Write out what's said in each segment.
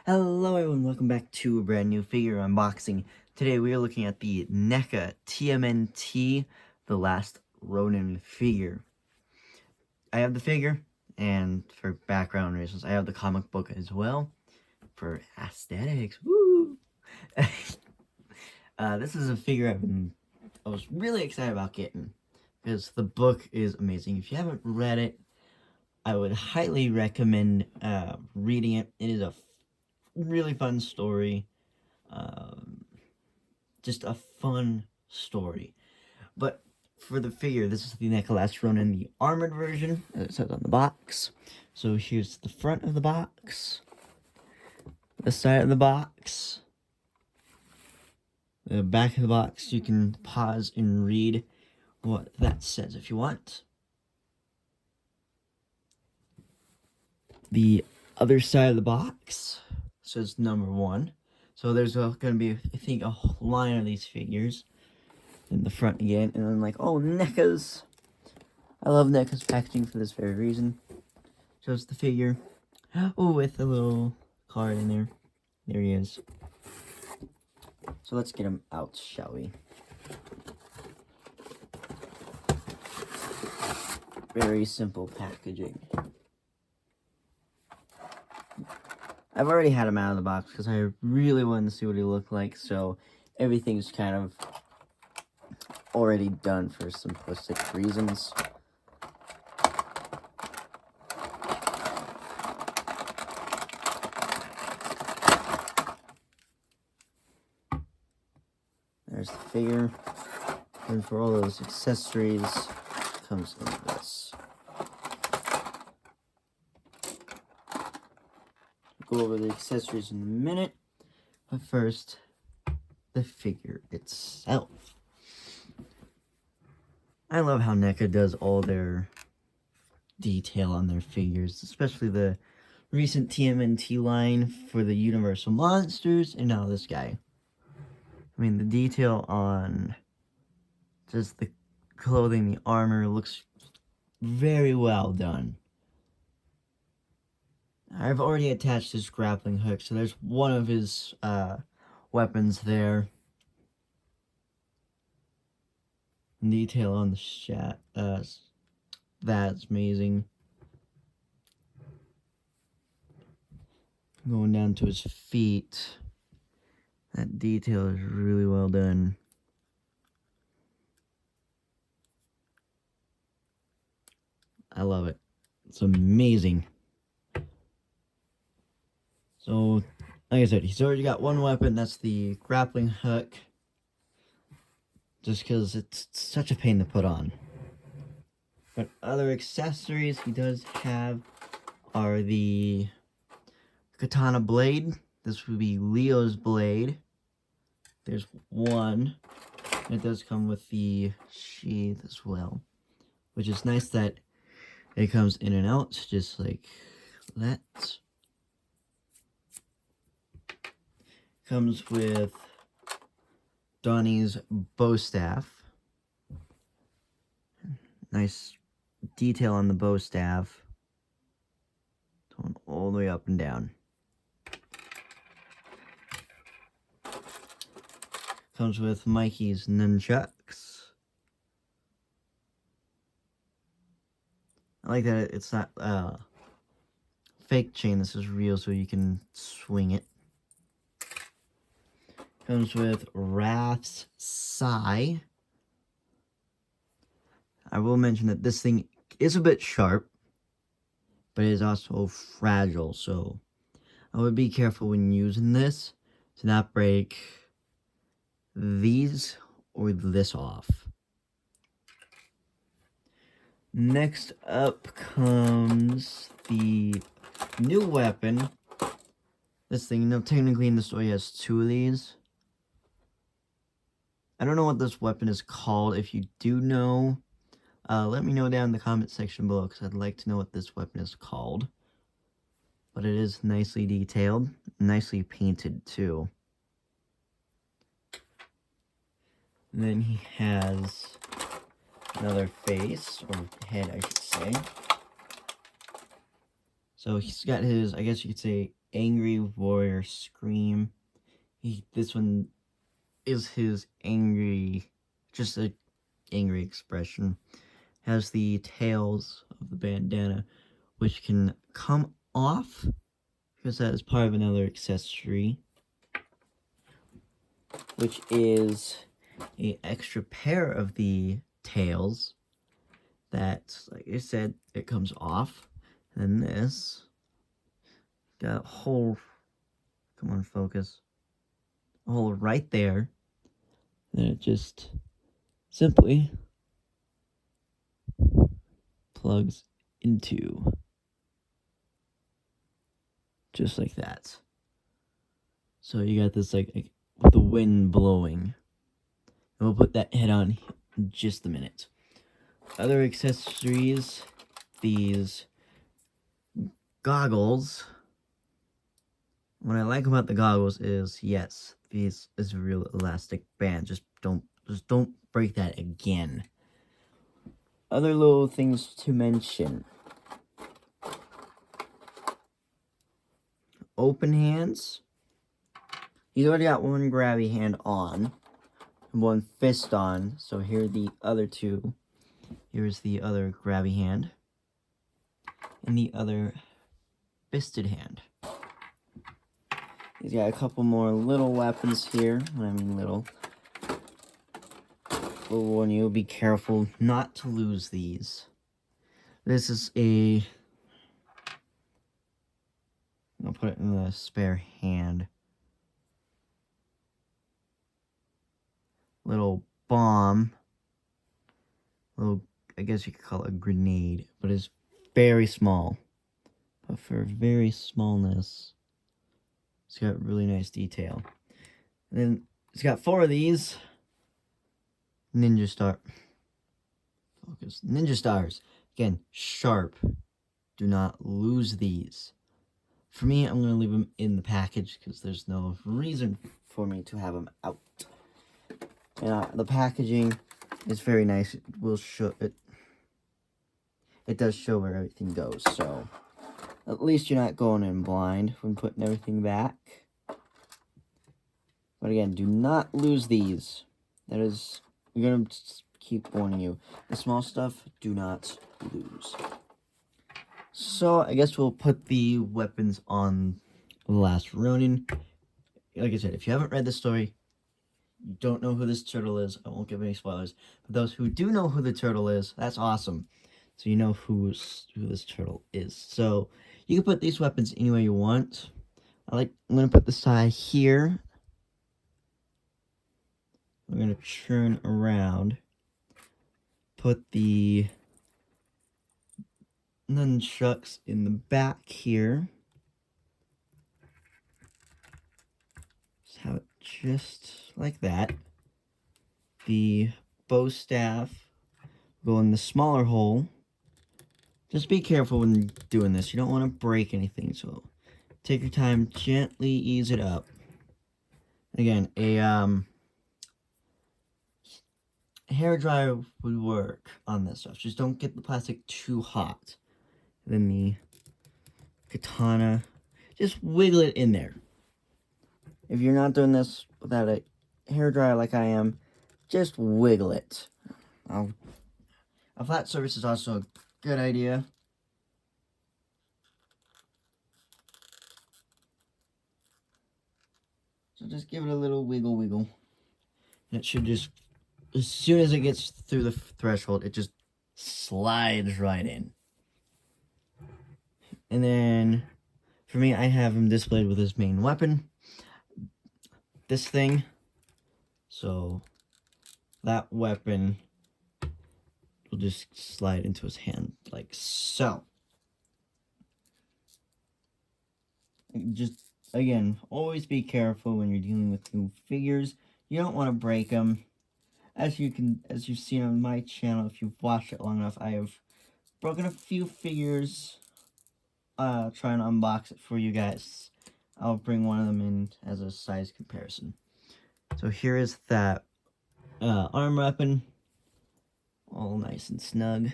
Hello everyone, welcome back to a brand new figure unboxing. Today we are looking at the NECA TMNT, the last Ronin figure. I have the figure, and for background reasons, I have the comic book as well, for aesthetics, woo! This is a figure I was really excited about getting, because the book is amazing. If you haven't read it, I would highly recommend reading it. It is a really fun story. Just a fun story. But for the figure, this is the NECA Last Ronin, the armored version, as it says on the box. So here's the front of the box, the side of the box, the back of the box. You can pause and read what that says if you want. The other side of the box says number 1. So there's going to be, I think, a whole line of these figures in the front again. And then like, oh, NECA's. I love NECA's packaging for this very reason. Shows the figure. Oh, with a little card in there. There he is. So let's get him out, shall we? Very simple packaging. I've already had him out of the box because I really wanted to see what he looked like, so everything's kind of already done for simplistic reasons. There's the figure, and for all those accessories, comes in this. Go over the accessories in a minute, but first, the figure itself. I love how NECA does all their detail on their figures, especially the recent TMNT line for the Universal Monsters, and now this guy. I mean, the detail on just the clothing, the armor, looks very well done. I've already attached his grappling hook, so there's one of his weapons there. Detail on the shat, that's amazing. Going down to his feet, that detail is really well done. I love it. It's amazing. So, like I said, he's already got one weapon, that's the grappling hook. Just because it's such a pain to put on. But other accessories he does have are the katana blade. This would be Leo's blade. There's one. And it does come with the sheath as well, which is nice that it comes in and out, just like that. Comes with Donnie's bow staff. Nice detail on the bow staff. Going all the way up and down. Comes with Mikey's nunchucks. I like that it's not fake chain. This is real, so you can swing it. Comes with Wrath's Sigh. I will mention that this thing is a bit sharp, but it is also fragile, so I would be careful when using this to not break these or this off. Next up comes the new weapon. This thing, technically in the story has 2 of these. I don't know what this weapon is called. If you do know, let me know down in the comment section below, because I'd like to know what this weapon is called. But it is nicely detailed, nicely painted too. And then he has another face, or head I should say. So he's got his, I guess you could say, angry warrior scream. This one is his angry, just a angry expression. Has the tails of the bandana, which can come off because that is part of another accessory, which is an extra pair of the tails that, like I said, it comes off. And then this got a hole, come on, focus, a hole right there. Then it just simply plugs into, just like that. So you got this like with the wind blowing. And we'll put that head on in just a minute. Other accessories, these goggles. What I like about the goggles is, yes, these is a real elastic band. Just don't break that again. Other little things to mention. Open hands. He's already got one grabby hand on, and one fist on. So here are the other two. Here's the other grabby hand, and the other fisted hand. He's got a couple more little weapons here. When I mean little, we'll warn you, be careful not to lose these. This is I'll put it in the spare hand. Little bomb. Little, I guess you could call it a grenade, but it's very small. But for very smallness, it's got really nice detail. And then it's got 4 of these. Ninja star. Focus. Ninja stars. Again, sharp. Do not lose these. For me, I'm going to leave them in the package because there's no reason for me to have them out. And the packaging is very nice. It will show it. It does show where everything goes, so at least you're not going in blind when putting everything back. But again, do not lose these. That is, we're going to keep warning you. The small stuff, do not lose. So, I guess we'll put the weapons on the last Ronin. Like I said, if you haven't read the story, you don't know who this turtle is, I won't give any spoilers. But those who do know who the turtle is, that's awesome. So you know who this turtle is. So, you can put these weapons anywhere you want. I'm going to put the side here. I'm going to turn around. Put the nunchucks in the back here. Just have it just like that. The bow staff go in the smaller hole. Just be careful when doing this. You don't want to break anything, so take your time, gently ease it up. Again, a hair dryer would work on this stuff. Just don't get the plastic too hot. Then the katana, just wiggle it in there. If you're not doing this without a hair dryer like I am, just wiggle it. A flat surface is also a good idea. So just give it a little wiggle. And it should just, as soon as it gets through the threshold, it just slides right in. And then, for me, I have him displayed with his main weapon. This thing. So, that weapon will just slide into his hand like so. Just, again, always be careful when you're dealing with new figures. You don't want to break them. As you've seen on my channel, if you've watched it long enough, I have broken a few figures trying to unbox it for you guys. I'll bring one of them in as a size comparison. So here is that arm weapon, all nice and snug.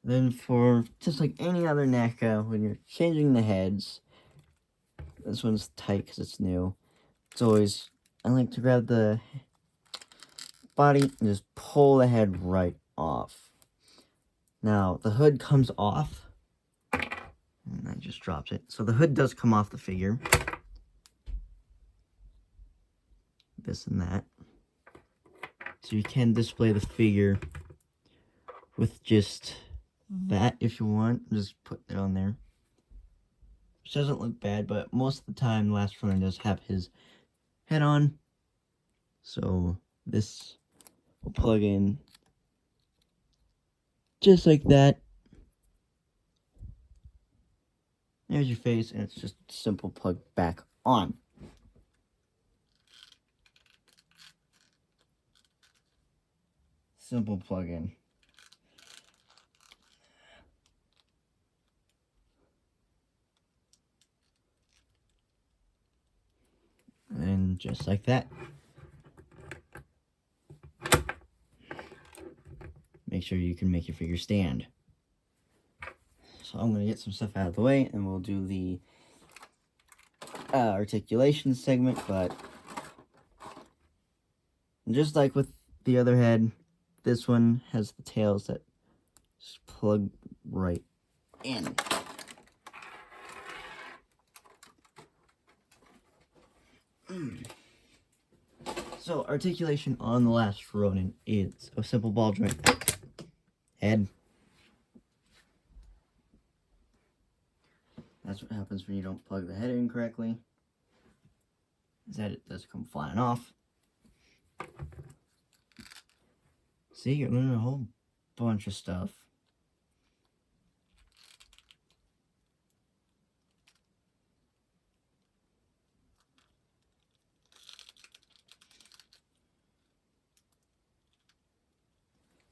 Then for just like any other NECA, when you're changing the heads, this one's tight because it's new. It's always, I like to grab the body and just pull the head right off. Now, the hood comes off, and I just dropped it. So the hood does come off the figure. This and that. So you can display the figure with just that if you want. Just put it on there. Which doesn't look bad, but most of the time, the last Ronin does have his head on. So this will plug in just like that. There's your face, and it's just a simple plug back on. Simple plug-in. And just like that. Make sure you can make your figure stand. So I'm going to get some stuff out of the way, and we'll do the articulation segment, but just like with the other head, this one has the tails that just plug right in. So, articulation on the last Ronin is a simple ball joint head. That's what happens when you don't plug the head in correctly, is that it does come flying off. See, you're learning a whole bunch of stuff.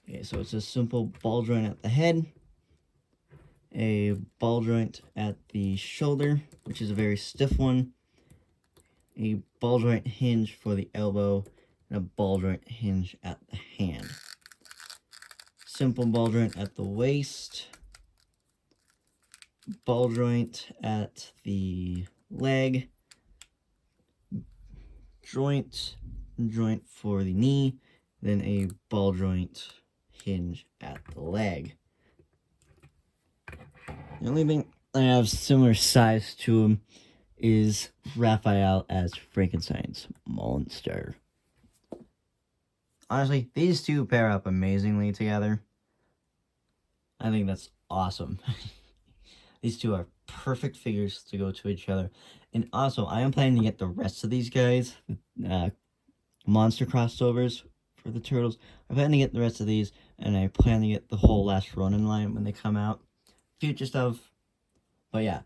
Okay, so it's a simple ball joint at the head, a ball joint at the shoulder, which is a very stiff one, a ball joint hinge for the elbow, and a ball joint hinge at the hand. Simple ball joint at the waist, ball joint at the leg, joint for the knee, then a ball joint hinge at the leg. The only thing I have similar size to him is Raphael as Frankenstein's monster. Honestly, these two pair up amazingly together. I think that's awesome. These two are perfect figures to go to each other. And also, I am planning to get the rest of these guys, monster crossovers for the turtles. I plan to get the rest of these, and I plan to get the whole last Ronin line when they come out. Future stuff. But yeah,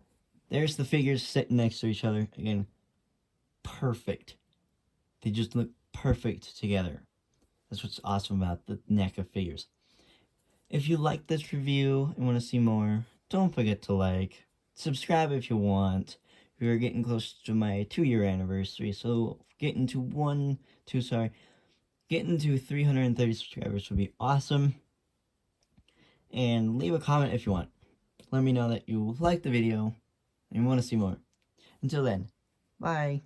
there's the figures sitting next to each other. Again, perfect. They just look perfect together. That's what's awesome about the NECA figures. If you like this review and want to see more, don't forget to like, subscribe if you want. We're getting close to my 2-year anniversary, so getting to 330 subscribers would be awesome. And leave a comment if you want. Let me know that you liked the video and you want to see more. Until then, bye.